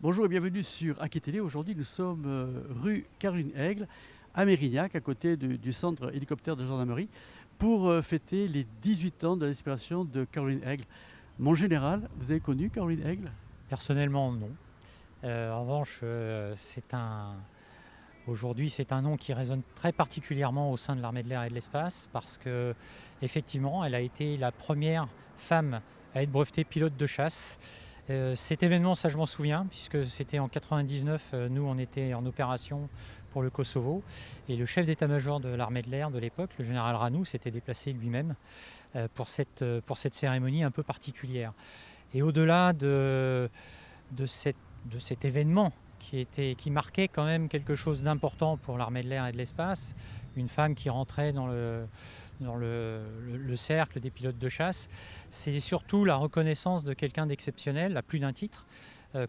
Bonjour et bienvenue sur Aki Télé. Aujourd'hui, nous sommes rue Caroline Aigle, à Mérignac, à côté du centre hélicoptère de gendarmerie, pour fêter les 18 ans de l'inspiration de Caroline Aigle. Mon général, vous avez connu Caroline Aigle? Personnellement, non. En revanche, aujourd'hui, c'est un nom qui résonne très particulièrement au sein de l'armée de l'air et de l'espace parce que, effectivement, elle a été la première femme à être brevetée pilote de chasse. Cet événement, ça je m'en souviens, puisque c'était en 99, nous on était en opération pour le Kosovo, et le chef d'état-major de l'armée de l'air de l'époque, le général Ranou, s'était déplacé lui-même pour cette cérémonie un peu particulière. Et au-delà de, cette- de cet événement qui marquait quand même quelque chose d'important pour l'armée de l'air et de l'espace, une femme qui rentrait dans le cercle des pilotes de chasse, c'est surtout la reconnaissance de quelqu'un d'exceptionnel, à plus d'un titre,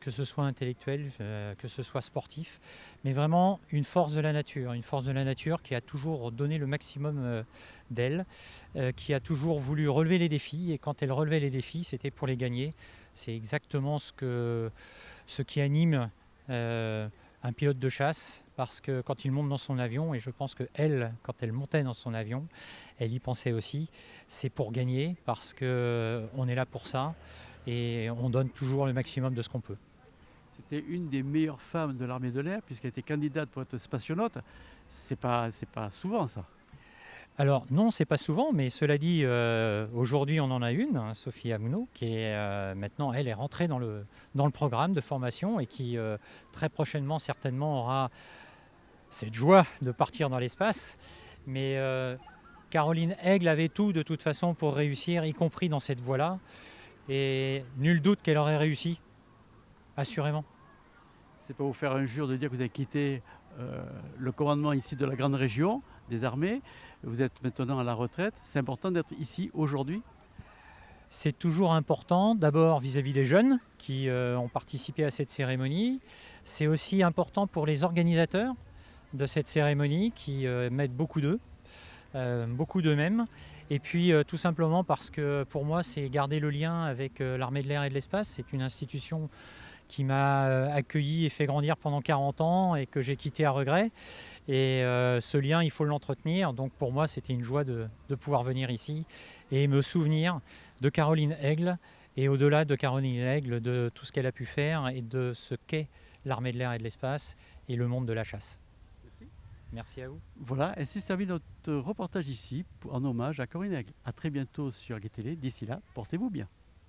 que ce soit intellectuel, que ce soit sportif, mais vraiment une force de la nature qui a toujours donné le maximum d'elle, qui a toujours voulu relever les défis, et quand elle relevait les défis, c'était pour les gagner. C'est exactement ce qui anime un pilote de chasse, parce que quand il monte dans son avion, et je pense que elle, quand elle montait dans son avion, elle y pensait aussi, c'est pour gagner, parce qu'on est là pour ça, et on donne toujours le maximum de ce qu'on peut. C'était une des meilleures femmes de l'armée de l'air, puisqu'elle était candidate pour être spationaute. C'est pas souvent ça. Alors non, c'est pas souvent, mais cela dit, aujourd'hui on en a une, hein, Sophie Amuno, qui est maintenant, elle est rentrée dans le programme de formation, et qui très prochainement certainement aura cette joie de partir dans l'espace. Mais Caroline Aigle avait tout de toute façon pour réussir, y compris dans cette voie-là. Et nul doute qu'elle aurait réussi, assurément. C'est pas vous faire injure de dire que vous avez quitté le commandement ici de la grande région des armées. Vous êtes maintenant à la retraite. C'est important d'être ici aujourd'hui. C'est toujours important, d'abord vis-à-vis des jeunes qui ont participé à cette cérémonie. C'est aussi important pour les organisateurs de cette cérémonie qui mettent beaucoup d'eux-mêmes. Et puis tout simplement parce que pour moi, c'est garder le lien avec l'armée de l'air et de l'espace. C'est une institution qui m'a accueilli et fait grandir pendant 40 ans, et que j'ai quitté à regret. Et ce lien, il faut l'entretenir. Donc pour moi, c'était une joie de pouvoir venir ici et me souvenir de Caroline Aigle, et au-delà de Caroline Aigle, de tout ce qu'elle a pu faire et de ce qu'est l'armée de l'air et de l'espace et le monde de la chasse. Merci. Merci à vous. Voilà, ainsi se termine notre reportage ici en hommage à Corinne Aigle. À très bientôt sur Gué Télé. D'ici là, portez-vous bien.